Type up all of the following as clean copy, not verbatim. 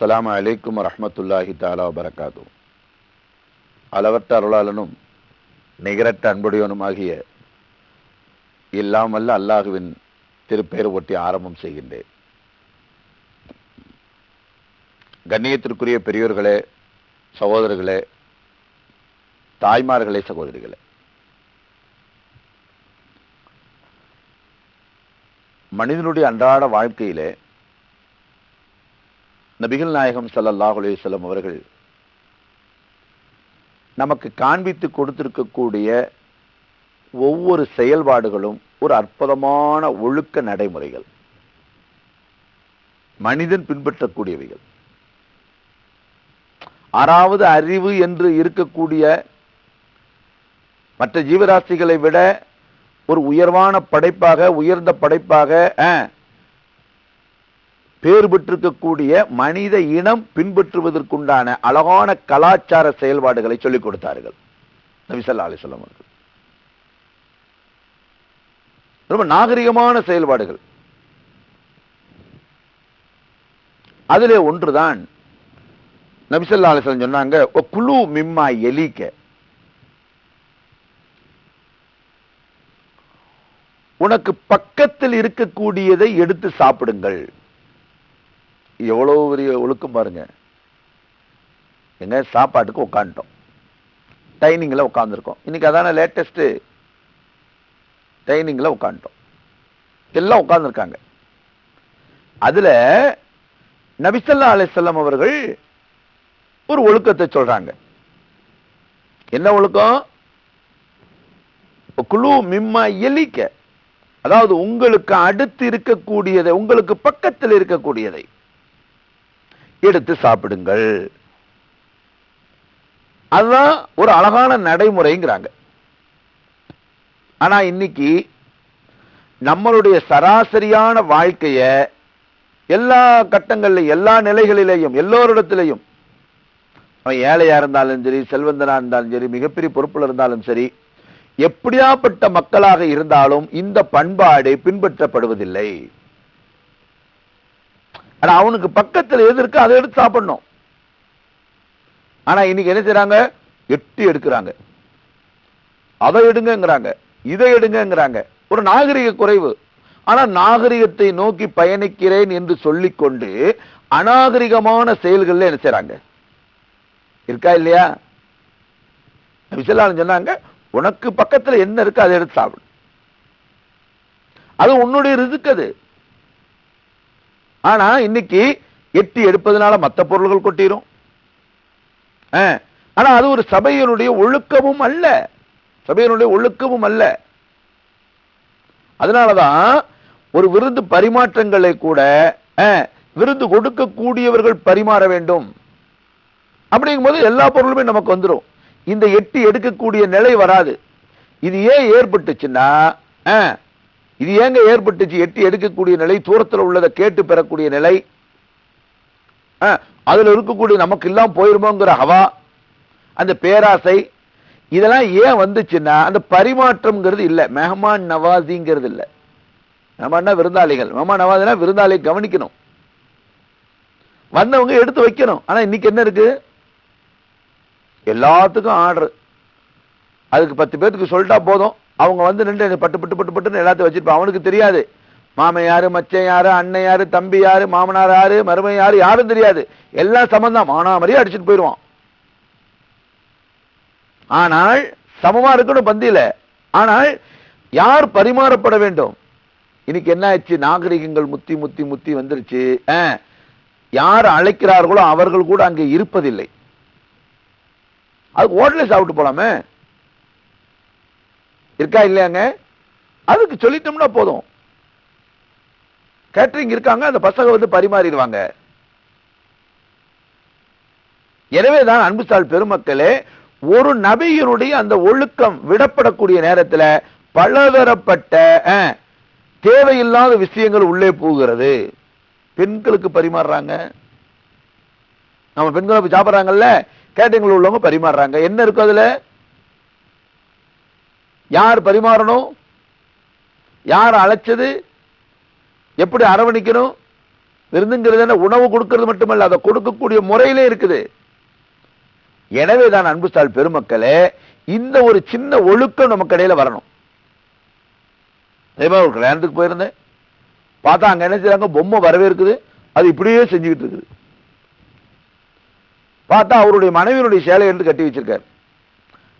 அஸ்ஸலாமு அலைக்கும் வரஹ்மத்துல்லாஹி தஆலா வபரகாத்து. அளவற்ற அருளாளனும் நிகரற்ற அன்புடையவனுமாகிய எல்லாம் வல்ல அல்லாஹுவின் திருப்பெயர் ஒட்டி ஆரம்பம் செய்கின்றேன். கண்ணியத்திற்குரிய பெரியோர்களே, சகோதரர்களே, தாய்மார்களே, சகோதரிகளே, மனிதனுடைய அன்றாட வாழ்க்கையிலே நபிகள் நாயகம் ஸல்லல்லாஹு அலைஹி வஸல்லம் அவர்கள் நமக்கு காண்பித்து கொடுத்திருக்கக்கூடிய ஒவ்வொரு செயல்பாடுகளும் ஒரு அற்புதமான ஒழுக்க நடைமுறைகள், மனிதன் பின்பற்றக்கூடியவைகள். ஆறாவது அறிவு என்று இருக்கக்கூடிய மற்ற ஜீவராசிகளை விட ஒரு உயர்வான படைப்பாக, உயர்ந்த படைப்பாக பேர் பெற்றிருக்கக்கூடிய மனித இனம் பின்பற்றுவதற்குண்டான அழகான கலாச்சார செயல்பாடுகளை சொல்லிக் கொடுத்தார்கள் நபி ஸல்லல்லாஹு அலைஹி வஸல்லம் அவர்கள். ரொம்ப நாகரிகமான செயல்பாடுகள். அதிலே ஒன்றுதான் நபி ஸல்லல்லாஹு அலைஹி வஸல்லம் சொன்னாங்க, குலு மிம்மா எலிக்க, உனக்கு பக்கத்தில் இருக்கக்கூடியதை எடுத்து சாப்பிடுங்கள். எவ்வளவு பெரிய ஒழுக்கம் பாருங்க. எங்க சாப்பாட்டுக்கு உட்காந்துட்டோம், டைனிங்ல உட்காந்துருக்கோம். இன்னைக்கு அதான லேட்டஸ்ட், டைனிங்ல உட்காந்துட்டோம், எல்லாம் உட்கார்ந்துருக்காங்க. அதுல நபி ஸல்லல்லாஹு அலைஹி வஸல்லம் அவர்கள் ஒரு ஒழுக்கத்தை சொல்றாங்க. என்ன ஒழுக்கம்? குலு மிம்மா எலிக்க, அதாவது உங்களுக்கு அடுத்து இருக்கக்கூடியதை, உங்களுக்கு பக்கத்தில் இருக்கக்கூடியதை எடுத்து சாப்பிடுங்கள். அதுதான் ஒரு அழகான நடைமுறைங்கிறாங்க. ஆனா இன்னைக்கு நம்மளுடைய சராசரியான வாழ்க்கைய எல்லா கட்டங்களிலும், எல்லா நிலைகளிலேயும், எல்லோரிடத்திலையும், அவன் ஏழையா இருந்தாலும் சரி, செல்வந்தனா இருந்தாலும் சரி, மிகப்பெரிய பொறுப்புல இருந்தாலும் சரி, எப்படியாப்பட்ட மக்களாக இருந்தாலும் இந்த பண்பாடு பின்பற்றப்படுவதில்லை. ஆனா அவனுக்கு பக்கத்தில் எது இருக்கு அதை எடுத்து சாப்பிடணும். ஆனா இன்னைக்கு என்ன செய்யறாங்க? எட்டி எடுக்கிறாங்க, அதை எடுங்கிறாங்க, இதை எடுங்கிறாங்க. ஒரு நாகரிக குறைவு. ஆனா நாகரிகத்தை நோக்கி பயணிக்கிறேன் என்று சொல்லிக்கொண்டு அநாகரிகமான செயல்கள் என்ன செய்யறாங்க? இருக்கா இல்லையா? நபி ஸல்லல்லாஹு அலைஹி வஸல்லம் சொன்னாங்க, உனக்கு பக்கத்துல என்ன இருக்கு அதை எடுத்து சாப்பிடு. அது உன்னுடைய ரிஸ்க் அது. ஆனா இன்னைக்கு எட்டி எடுப்பதனால மற்ற பொருள்கள் கொட்டிரும். ஆனா அது ஒரு சபையினுடைய ஒழுக்கமும் அல்ல, சபையினுடைய ஒழுக்கமும் அல்ல. அதனாலதான் ஒரு விருந்து பரிமாற்றங்களை கூட விருந்து கொடுக்கக்கூடியவர்கள் பரிமாற வேண்டும். அப்படிங்கும் போது எல்லா பொருளுமே நமக்கு வந்துடும். இந்த எட்டி எடுக்கக்கூடிய நிலை வராது. இது ஏன் ஏற்பட்டுச்சுன்னா, இது ஏங்க ஏற்பட்டுச்சு? எட்டி எடுக்கக்கூடிய நிலை, தூரத்தில் உள்ளதை கேட்டு பெறக்கூடிய நிலை, அதுல இருக்கக்கூடிய நமக்கு எல்லாம் போயிருமோங்கிற ஹவா, அந்த பேராசை, இதெல்லாம் ஏன் வந்துச்சுன்னா அந்த பரிமாற்றம்ங்கிறது இல்ல, மெஹமான் நவாசிங்கிறது இல்ல. மெஹமான்னா விருந்தாளிகள், மெஹமான் நவாசினா விருந்தாளியை கவனிக்கணும், வந்தவங்க எடுத்து வைக்கணும். ஆனா இன்னைக்கு என்ன இருக்கு? எல்லாத்துக்கும் ஆர்டர். அதுக்கு 10 பேருக்கு சொல்லிட்டா போதும், அவங்க வந்து நின்று பட்டு பட்டு பட்டு பட்டுன்னு எல்லாத்தையும் வச்சிருப்பான். அவனுக்கு தெரியாது மாமன் யாரு, மச்சன் யாரு, அண்ணன் யாரு, தம்பி யாரு, மாமனார் யாரு, மருமை யாரு, யாரும் தெரியாது. எல்லாம் சம்பந்தம், ஆனா மாதிரியே அடிச்சுட்டு போயிடுவான். ஆனால் சமமா இருக்கணும் பந்தியில. ஆனால் யார் பரிமாறப்பட வேண்டும்? இன்னைக்கு என்ன ஆச்சு? நாகரிகங்கள் முத்தி முத்தி முத்தி வந்துருச்சு. யார் அழைக்கிறார்களோ அவர்கள் கூட அங்கே இருப்பதில்லை. அதுக்கு ஹோட்டலே சாப்பிட்டு போலாமே, இருக்கா இல்லையாங்க? அதுக்கு சொல்லிட்டோம்னா போதும், கேட்டரிங் இருக்காங்க, அந்த பசங்க வந்து பரிமாறிடுவாங்க. எனவேதான் அன்புசால் பெருமக்களே, ஒரு நபியினுடைய அந்த ஒழுக்கம் விடப்படக்கூடிய நேரத்தில் பலதரப்பட்ட தேவையில்லாத விஷயங்கள் உள்ளே போகிறது. பெண்களுக்கு பரிமாறுறாங்க, நம்ம பெண்களை சாப்பிட்றாங்கல்ல, கேட்டரிங்ல உள்ளவங்க பரிமாறுறாங்க. என்ன இருக்கும் அதுல? யார் பரிமாறணும், யார் அழைச்சது, எப்படி அரவணைக்கணும், விருந்துங்கிறது உணவு கொடுக்கிறது மட்டுமல்ல, அதை கொடுக்கக்கூடிய முறையிலே இருக்குது. எனவே தான் அன்புஸ்தால் பெருமக்களே, இந்த ஒரு சின்ன ஒழுக்கம் நமக்கு இடையில வரணும். அதே மாதிரி ஒரு கல்யாணத்துக்கு போயிருந்தேன், பார்த்தா அங்க என்ன செய்றாங்க, பொம்மை வரவேற்குது, அது இப்படியே செஞ்சுக்கிட்டு இருக்குது. பார்த்தா அவருடைய மனைவியினுடைய சேலை என்று கட்டி வச்சிருக்காரு.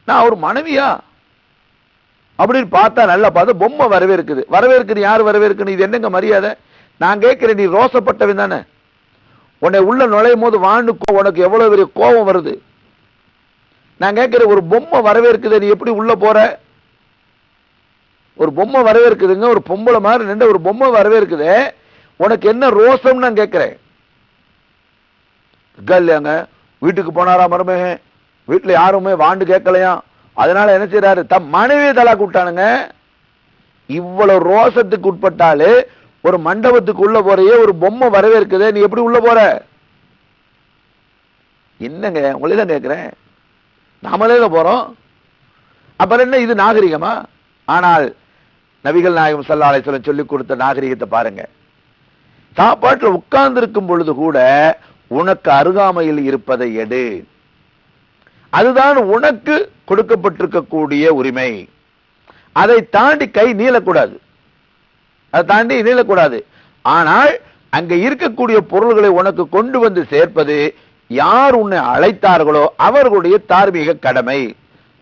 நான் அவர் மனைவியா அப்படின்னு பார்த்தா நல்லா பார்த்தா பொம்மை வரவேற்குது. வரவேற்குது யார் வரவேற்கணும்? இது என்னங்க மரியாதை? நான் கேட்கிறேன், நீ ரோசப்பட்டவன் தானே? உன்னை உள்ள நுழையும் போது உனக்கு எவ்வளவு பெரிய கோபம் வருது. நான் கேட்கிறேன், ஒரு பொம்மை வரவேற்குது, நீ எப்படி உள்ள போற? ஒரு பொம்மை வரவேற்குதுங்க, ஒரு பொம்பளை மாதிரி நின்று ஒரு பொம்மை வரவேற்குது, உனக்கு என்ன ரோசம் நான் கேட்கிறேன். இல்லையாங்க, வீட்டுக்கு போனாரா மருமகன், வீட்டுல யாருமே வாண்டு கேட்கலையா, அதனால என்ன செய்யறாரு, தம் மனைவியை தலா கூட்டானுங்க. இவ்வளவு ரோசத்துக்கு உட்பட்டாலே ஒரு மண்டபத்துக்கு உள்ள போறையே ஒரு பொம்மை வரவேற்குது, நீ எப்படி உள்ள போற? என்னங்க உங்களே தான் கேட்கிறேன், நாமளே தான் போறோம். அப்புறம் என்ன இது நாகரிகமா? ஆனால் நபிகள் நாயகம் ஸல்லல்லாஹு அலைஹி வஸல்லம் சொல்லிக் கொடுத்த நாகரிகத்தை பாருங்க. சாப்பாட்டில் உட்கார்ந்து இருக்கும் பொழுது கூட உனக்கு அருகாமையில் இருப்பதை எடு, அதுதான் உனக்கு கொடுக்கப்பட்டிருக்கக்கூடிய உரிமை. அதை தாண்டி கை நீளக்கூடாது, அதை தாண்டி நீளக்கூடாது. ஆனால் அங்க இருக்கக்கூடிய பொருள்களை உனக்கு கொண்டு வந்து சேர்ப்பது யார் உன்னை அழைத்தார்களோ அவர்களுடைய தார்மீக கடமை.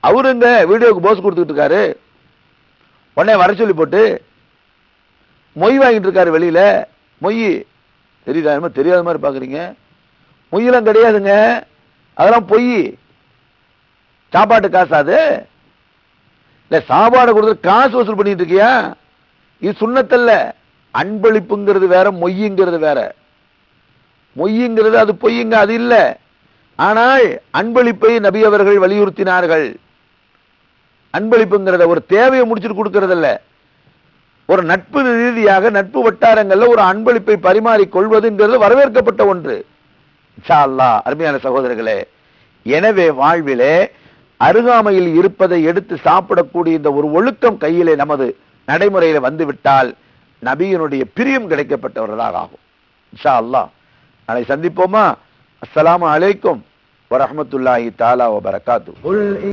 அவருங்க வீடியோக்கு போஸ் கொடுத்துட்டு இருக்காரு, உடனே வர சொல்லி போட்டு மொய் வாங்கிட்டு இருக்காரு வெளியில. மொய் தெரியாத தெரியாத மாதிரி பாக்குறீங்க, மொய்யெல்லாம் கிடையாதுங்க, அதெல்லாம் பொய். சாப்பாட்டு காசு அது இல்ல, சாப்பாடு கொடுத்து காசு வசூல் பண்ணிட்டு இருக்கியா? இது சுண்ணத்தல்ல. அன்பளிப்புங்கிறது வேற, மொய்யுங்கிறது வேற. மொய்யுங்கிறது அது பொய்யுங்க, அது இல்ல. ஆனால் அன்பளிப்பை நபி அவர்கள் வலியுறுத்தினார்கள். அன்பளிப்புங்கிறத ஒரு தேவையை முடிச்சுட்டு கொடுக்கறது இல்ல, ஒரு நட்பு ரீதியாக நட்பு வட்டாரங்கள்ல ஒரு அன்பளிப்பை பரிமாறிக் கொள்வதுங்கிறது வரவேற்கப்பட்ட ஒன்று. இன்ஷா அல்லாஹ் அருமையான சகோதரர்களே, எனவே வாழ்விலே அருகாமையில் இருப்பதை எடுத்து சாப்பிடக்கூடிய இந்த ஒரு ஒழுக்கம் கையிலே நமது நடைமுறையில வந்துவிட்டால் நபியினுடைய பிரியம் கிடைக்கப்பட்டவர்களாக ஆகும். இன்ஷா அல்லாஹ் நாளை சந்திப்போமா? அஸ்ஸலாமு அலைக்கும் வரஹ்மத்துல்லாஹி தஆலா வ பரகாத்துஹு.